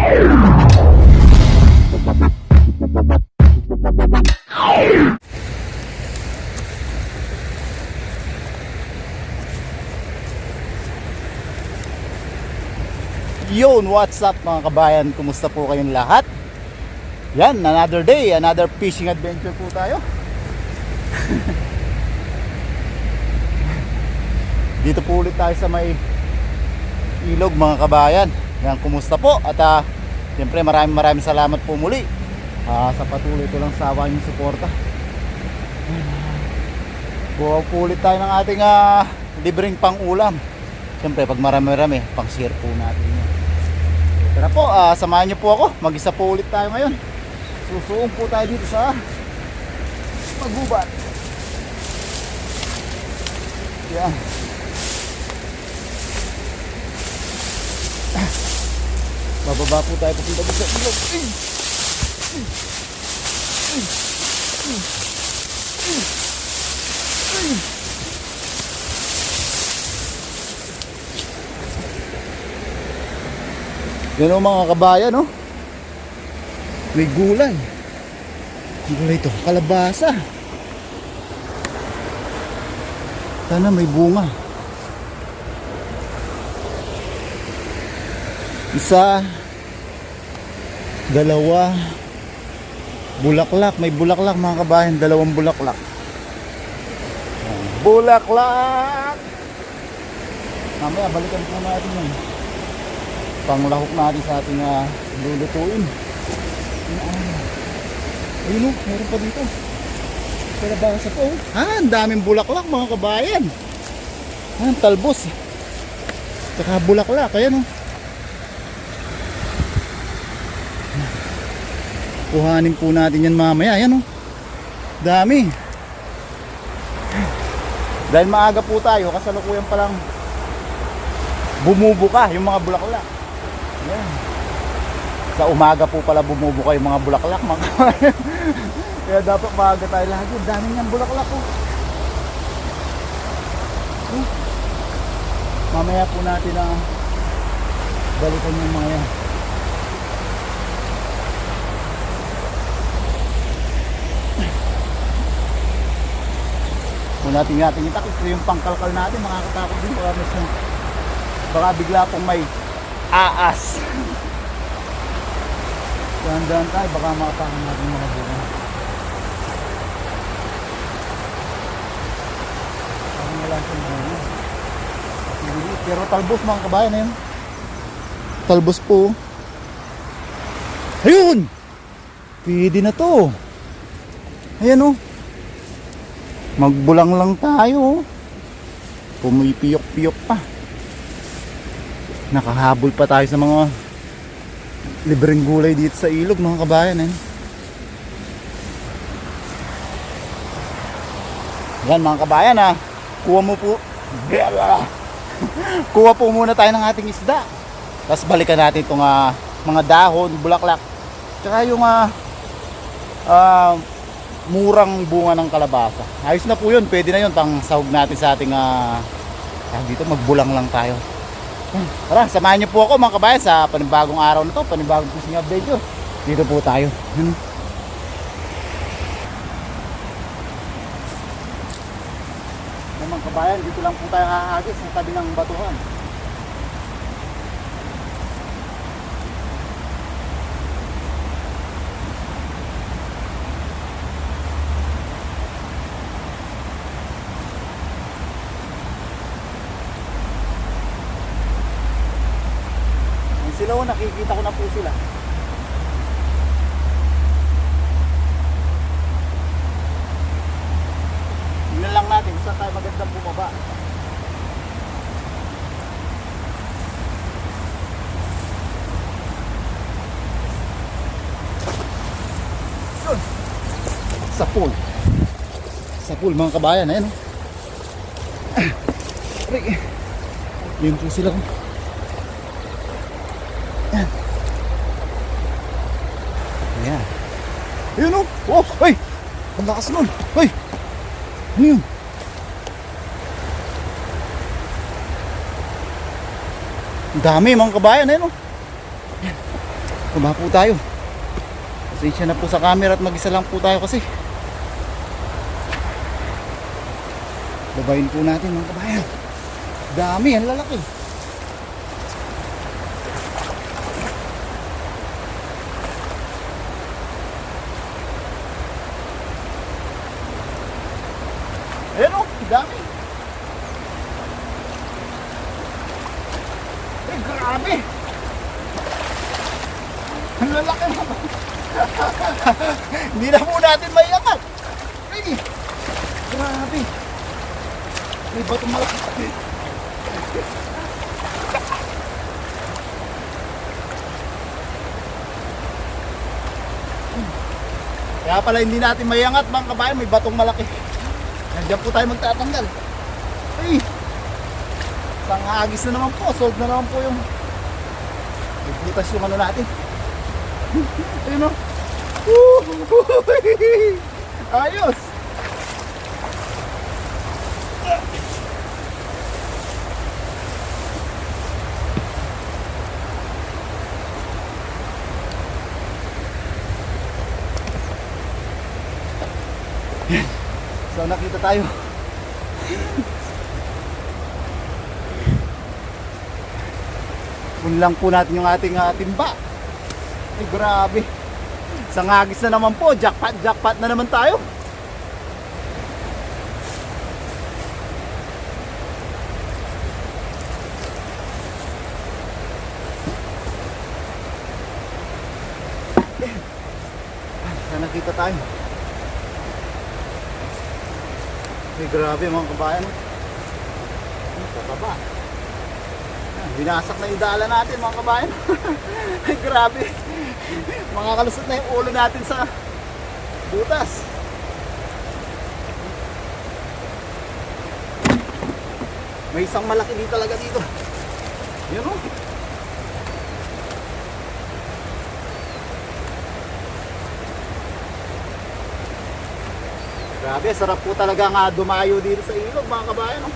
Yun, what's up mga kabayan? Kumusta po kayong lahat? Yan, another day, another fishing adventure po tayo. Dito po ulit tayo sa may ilog mga kabayan. Yan, kumusta po? At siyempre maraming salamat po muli sa patuloy ko lang sawa niyong suporta. Buo po ulit tayo ng ating libreng pang ulam. Siyempre pag marami pang share po natin yan. Tara po, samahan niyo po ako. Mag-isa po ulit tayo ngayon. Susuong po tayo dito sa Magubat. Yan. Bababa po tayo papunta dito sa ilog. Yan o mga kabayan, no? May gulay. Gulay ito, kalabasa. Sana may bunga. Isa, dalawa, bulaklak. May bulaklak mga kabayan, dalawang bulaklak. Bulaklak! Mamaya balikan po natin yun. Panglahok natin sa ating lulutuin. Ayun o, meron pa dito. Kalabasa po. Ang daming bulaklak mga kabayan. Ang talbos. Saka bulaklak, ayan o. Kuhanin po natin yan mamaya. Ayan o. Dami. Dahil maaga po tayo, kasalukuyan palang bumubuka yung mga bulaklak. Yan. Sa umaga po pala bumubuka yung mga bulaklak mga kabayan. Kaya dapat maaga tayo lagi. Dami niyang bulaklak po. Mamaya po natin balikan yung mga yan. Kung natin itakot yung pangkalkal natin, makakatakot din. Baka bigla pong may aas. Dahan-dahan tayo, baka makapakan natin mga bunga. Parang wala siyang bunga. Pero talbos mga kabayan na yun. Talbos po. Ayun! Pwede na to. Ayan o. Magbulang lang tayo. Pumipiyok-piyok pa. Nakahabol pa tayo sa mga libreng gulay dito sa ilog mga kabayan eh. Yan mga kabayan kuha mo po. Kuha po muna tayo ng ating isda. Tapos balikan natin itong mga dahon, bulaklak. Tsaka yung murang bunga ng kalabasa. Ayos na po yun, pwede na yun. Pang sahog natin sa ating dito magbulang lang tayo. Tara, samahan niyo po ako mga kabayan sa panibagong araw na to, panibagong fishing adventure. Dito po tayo. Mga kabayan, dito lang po tayo hahagis sa tabi ng batuhan. Sila nakikita ko na po sila. Tingnan lang natin kung saan tayo magandang bumaba. Sa pool. Sa pool mga kabayan, ayan o. Yun po sila ko. Ayan. Ayun o. Oh, ay! Ang lakas nun. Ay! Ano yun? Ang dami mga kabayan. Ayun o. Kumaha po tayo. Pasensya na po sa camera at mag-isa lang po tayo kasi. Babayin po natin mga kabayan. Dami, ang lalaki. Ayan o, dami. Eh, grabe. Ang lalaki naman. Hindi na po natin maiangat. Ay, grabe. May batong malaki. Kaya pala hindi natin maiangat mga kabayan, may batong malaki. Nandiyan po tayo magtatanggal. Ay, pangagis na naman po, solve na naman po yung butas yung ano natin. Ayun o. Ayos. So nakita tayo. Punlang po natin yung ating timba. Ay grabe. Sa ngagis na naman po, jackpot na naman tayo. Sa nakita tayo. Ay grabe mga kabayan. Tataba. Binasak na yung dala natin mga kabayan. Ay grabe. Makakalusot na yung ulo natin sa butas. May isang malaki din talaga dito. Yan o. Grabe, sarap po talaga nga dumayo dito sa ilog mga kabayan o.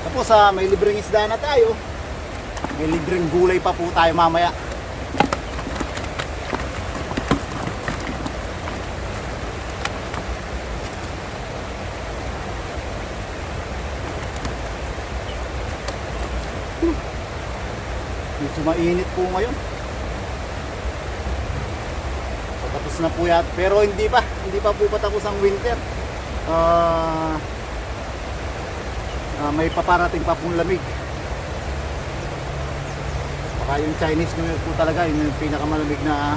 Tapos may libreng isda na tayo. May libreng gulay pa po tayo mamaya. Medyo mainit po ngayon. Patapos na po yan. Pero hindi pa po patapos ang winter. May paparating pa pong lamig. Baka yung Chinese New Year po talaga yun yung pinakamalamig na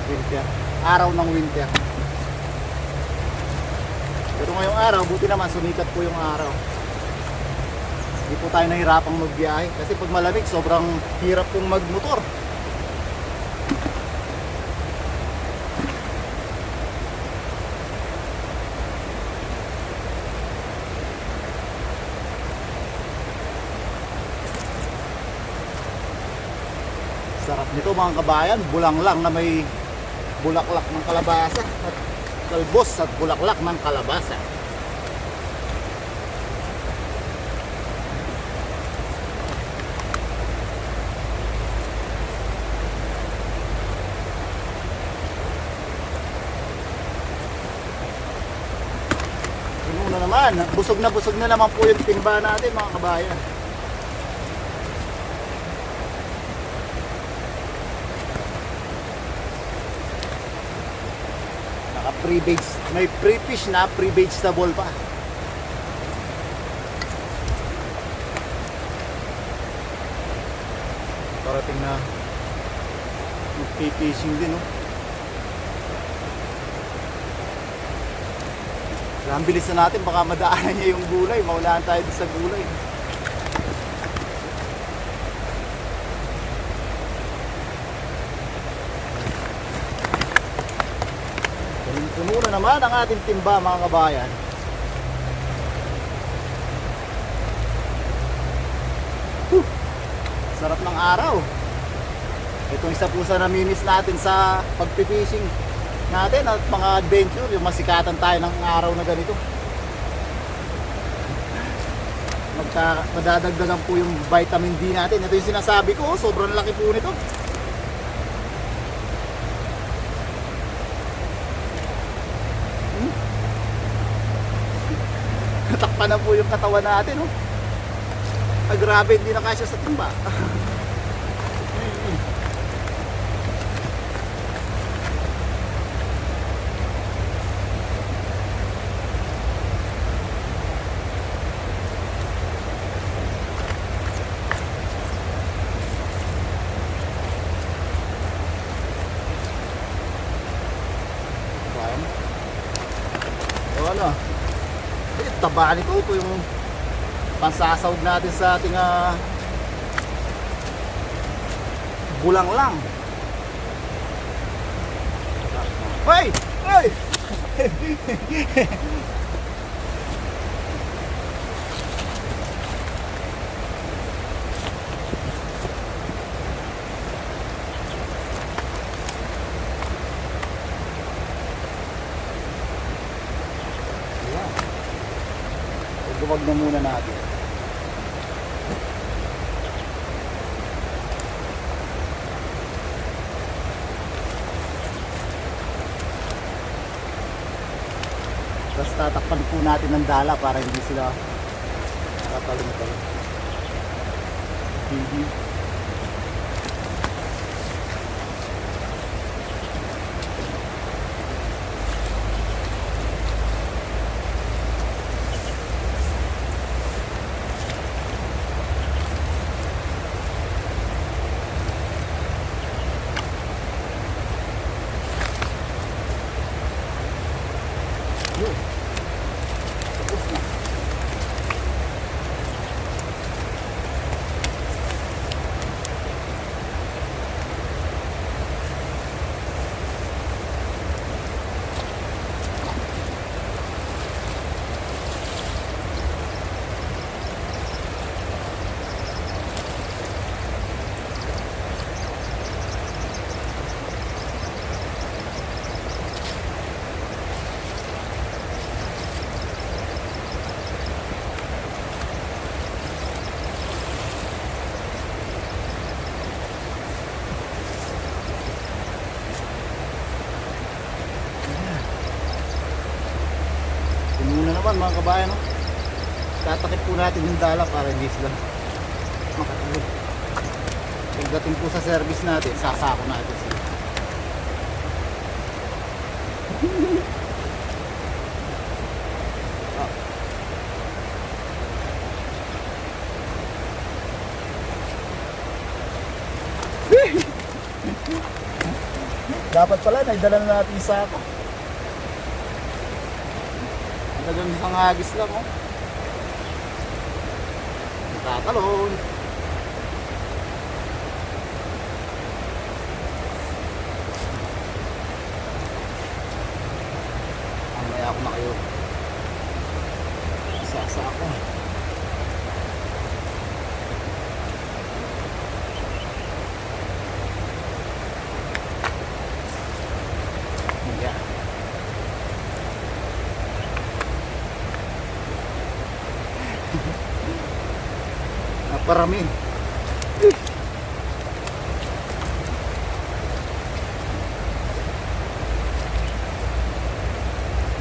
winter, araw ng winter. Pero ngayong araw buti naman sumikat po yung araw. Hindi po tayo nahirapang magbiyahe kasi pag malamig sobrang hirap pong magmotor. Sarap nito mga kabayan, bulang lang na may bulaklak ng kalabasa at talbos at bulaklak ng kalabasa. Puno na naman, busog na naman po yung timba natin mga kabayan. May pre-fish na, pre-vegetable pa. Parating na magpipishing din, no? Ang bilis na natin, baka madaanan niya yung gulay. Maulaan tayo sa gulay. Puno na naman ang ating timba mga kabayan. Sarap ng araw. Itong isa po sa namimiss natin sa pagpipishing. natin at mga adventure, yung masikatan tayo ng araw na ganito. Madadagdagan po yung vitamin D natin. Ito yung sinasabi ko, sobrang laki po nito. Natakpan na po yung katawan natin, oh. Grabe, hindi na kasya sa timba. Ano? Taba nito, ito yung pansasawag natin sa ating bulang lang. Hoy! Hoy! Gawag na muna natin. Tapos tatakpan po natin ng dala para hindi sila nakatalong-talong. Muna naman mga kabayan, no? Tatakip po natin yung dala para hindi sila makatulog. Pagdating po sa service natin, sasako natin sila. Dapat pala naidala na natin yung sako. Talagang isang hagis lang, oh. Tatalon. Mamaya ako na kayo. Sasa ako. Yeah. Naparami.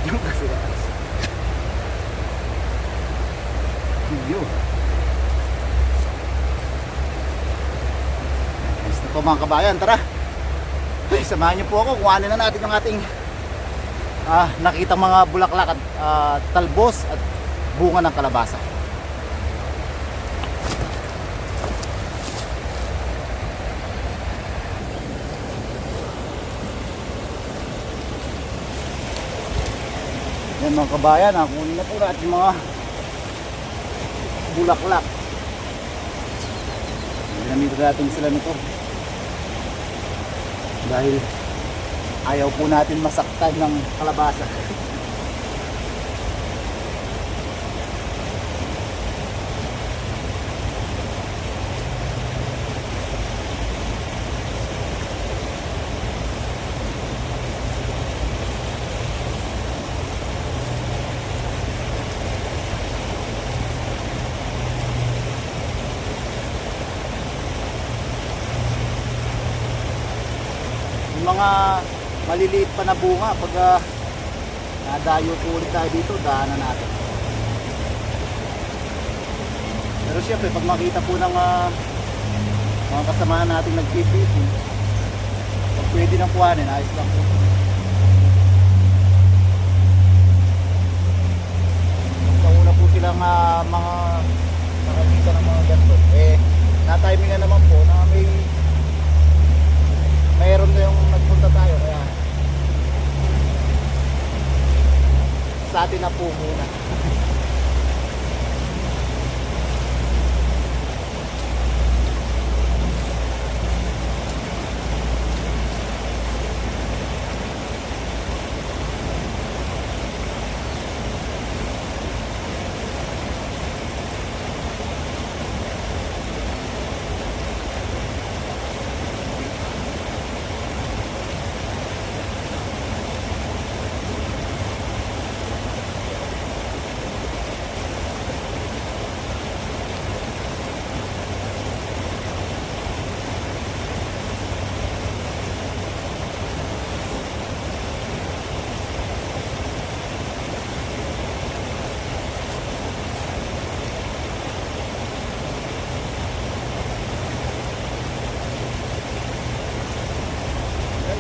Yung kasi yun. Ayos na po mga kabayan, tara. Ay, samahan niyo po ako kung ano na natin yung ating nakita mga bulaklak at talbos at bunga ng kalabasa. Yan mga kabayan, kunin na po natin yung mga bulaklak. Ginamit natin sila nito dahil ayaw po natin masaktan ng kalabasa. mga maliliit pa na bunga. Pag nadayo po ulit tayo dito, daanan natin. Pero syempre pag makita po ng mga kasamahan natin nag-PPT, pag pwede nang kuhanin, ayos lang po. Nauna po silang mga nakakita ng mga ganito. Na-timingan naman po na mayroon na yung nagpunta tayo, kaya sa atin na po muna.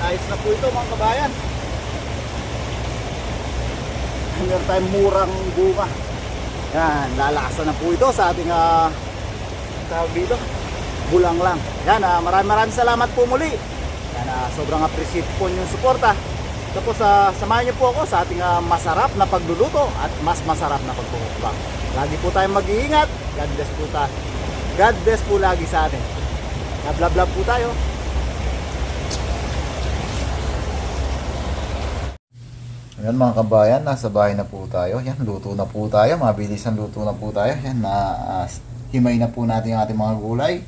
Ayos na po ito mga kabayan. Meron tayong murang bunga. Yan, lalasa na po ito sa ating tawag dito, bulang lang. Yan, maraming salamat po muli. Yan, sobrang appreciate po yung suporta. Tapos samahan niyo po ako sa ating masarap na pagluluto at mas masarap na pagkukukbang. Lagi po tayong mag-iingat. God bless po tayo. God bless po lagi sa atin. Blah po tayo. Ayan mga kabayan, nasa bahay na po tayo. Yan, luto na po tayo. Mabilis ang luto na po tayo. Yan, himay na po natin ang ating mga gulay.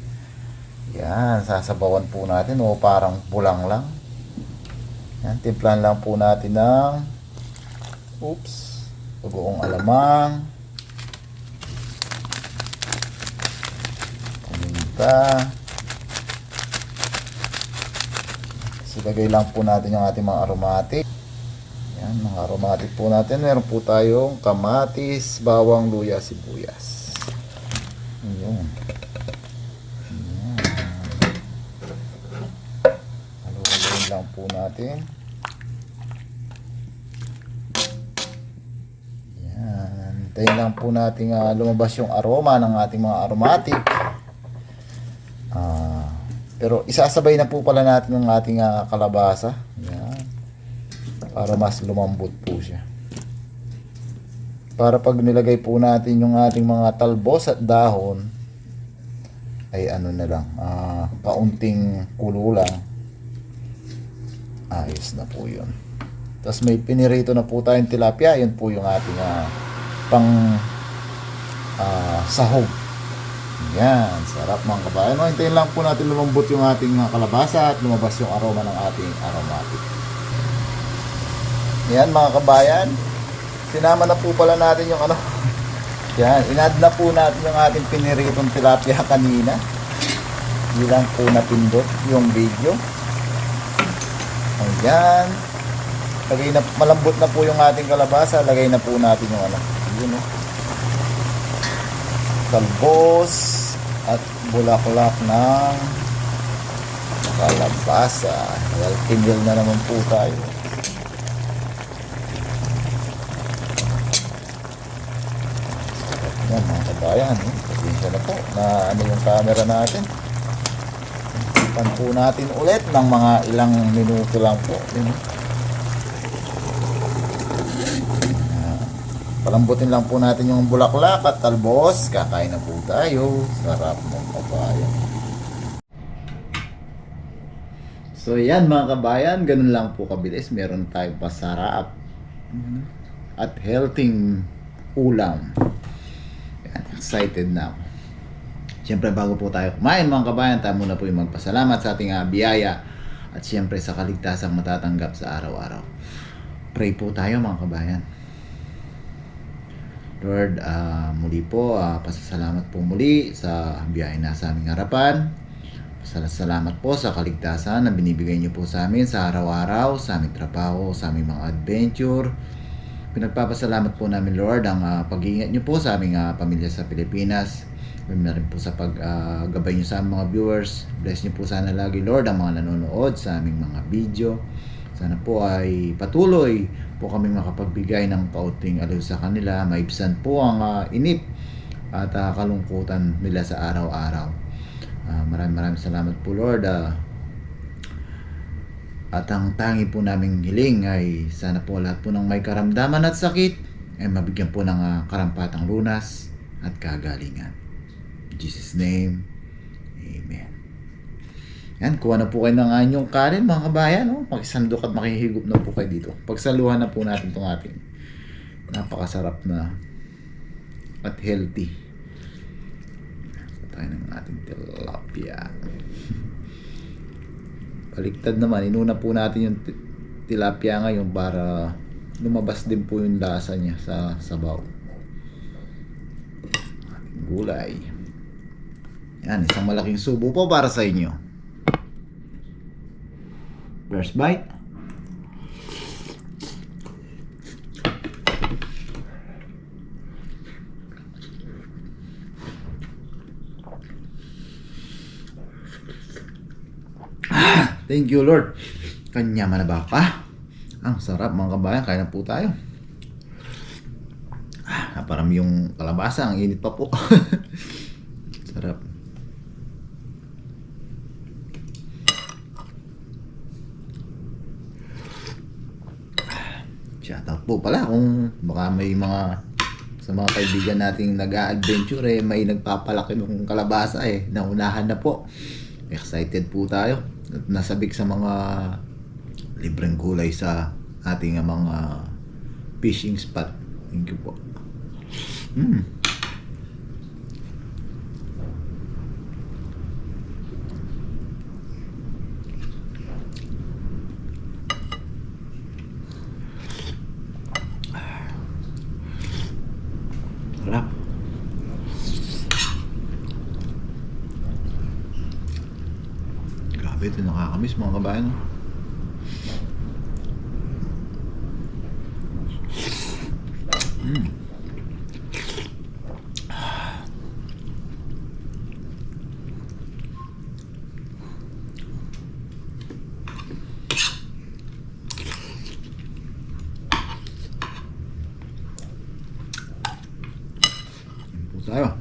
Yan, sasabawan po natin. O parang bulang lang. Yan, timplan lang po natin ng bagoong alamang. Paminta. Silagay lang po natin yung ating mga aromatic. Yan, mga aromatic po natin. Meron po tayong kamatis, bawang, luya, sibuyas. Ayun. Haluin lang po natin. Yan. Hintayin lang po natin lumabas yung aroma ng ating mga aromatic. Pero isasabay na po pala natin yung ating kalabasa. Yan. Para mas lumambot po siya. Para pag nilagay po natin yung ating mga talbos at dahon, ay ano na lang, kaunting kulo lang, ayos na po yun. Tapos may pinirito na po tayong tilapia. Yun po yung ating pang sahog. Yan, sarap mga kabayan. Hintayin lang po natin lumambot yung ating kalabasa at lumabas yung aroma ng ating aromatic. Yan mga kabayan, sinama na po pala natin yung yan, inad na po natin yung ating piniritong tilapia kanina. Bilang po napindot yung video. Ayan. Malambot na po yung ating kalabasa. Lagay na po natin yung yun, talbos at bulaklak ng kalabasa. Well, na naman po tayo. Yan mga kabayan, pasensya na po na yung camera natin. Ipan po natin ulit ng mga ilang minuto lang po. Palambutin lang po natin yung bulaklak at talbos. Kakain na po tayo. Sarap ng kabayan. So yan mga kabayan, ganun lang po kabilis. Meron tayong pasarap at healthy ulam. Excited na ako. Siyempre bago po tayo kumain mga kabayan, tayo muna po yung magpasalamat sa ating biyaya at siyempre sa kaligtasang matatanggap sa araw-araw. Pray po tayo mga kabayan. Lord, muli po pasasalamat po muli sa biyaya na sa aming harapan. Salamat po sa kaligtasan na binibigay niyo po sa amin sa araw-araw, sa aming trabaho, sa aming mga adventure. Pinagpapasalamat po namin, Lord, ang pag-iingat niyo po sa aming pamilya sa Pilipinas. Gawin na rin po sa paggabay niyo sa aming mga viewers. Bless niyo po sana lagi, Lord, ang mga nanonood sa aming mga video. Sana po ay patuloy po kami makapagbigay ng kaunting aliw sa kanila. Maibsan po ang inip at kalungkutan nila sa araw-araw. Maraming salamat po, Lord. At ang tangi po naming hiling ay sana po lahat po ng may karamdaman at sakit ay mabigyan po ng karampatang lunas at kagalingan. In Jesus' name, Amen. Yan, kuha na po kayo ng inyong kanin, mga kabayan. Makisandok at makihigop na po kayo dito. Pagsaluhan na po natin itong ating napakasarap na at healthy tayo ng ating tilapia. Baliktad naman, inuna po natin yung tilapia ngayon para lumabas din po yung lasa niya sa sabaw. Ating gulay. Yan, isang malaking subo po para sa inyo. First bite. Thank you, Lord. Kanya manaba pa. Ang sarap, mga kabayan. Kaya na po tayo. Naparami yung kalabasa. Ang init pa po. Sarap. Shoutout po pala kung baka may mga sa mga kaibigan nating nag-a-adventure may nagpapalaki ng kalabasa naunahan na po. Excited po tayo. At nasabik sa mga libreng gulay sa ating mga fishing spot. Thank you po. Sarap. Grabe, ito nakakamiss, mga kabayan. Tayo.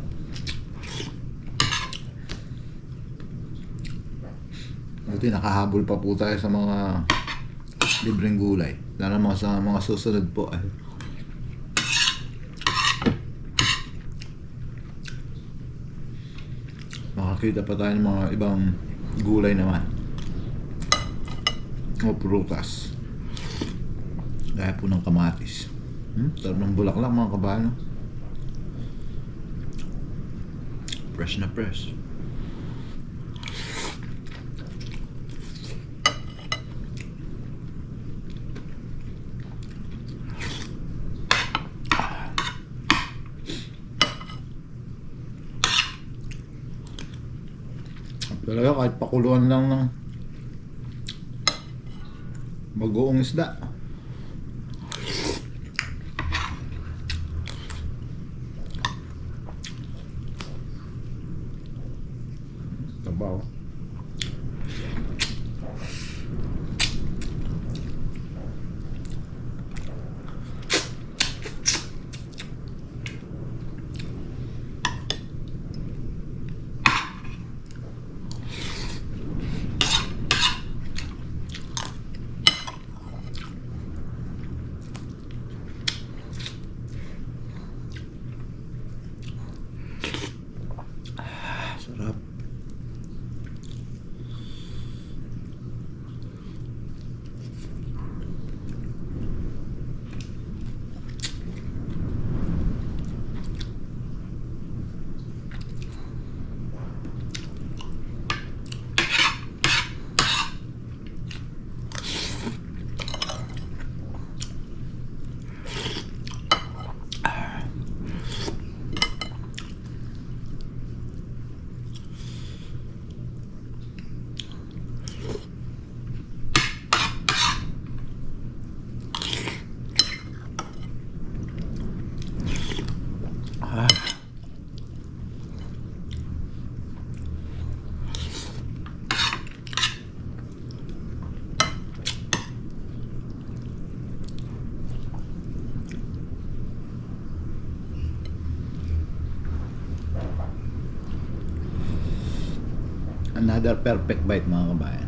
Buti nakahabol pa po tayo sa mga libreng gulay. Lalo sa mga susunod po makakita pa tayo ng mga ibang gulay naman o prutas gaya po ng kamatis. Sarap ng bulaklak, mga kabayan. Fresh na fresh. Talaga kahit pakuluan lang ng bagoong isda. Tabaw. Sarap. Another perfect bite mga kabayan.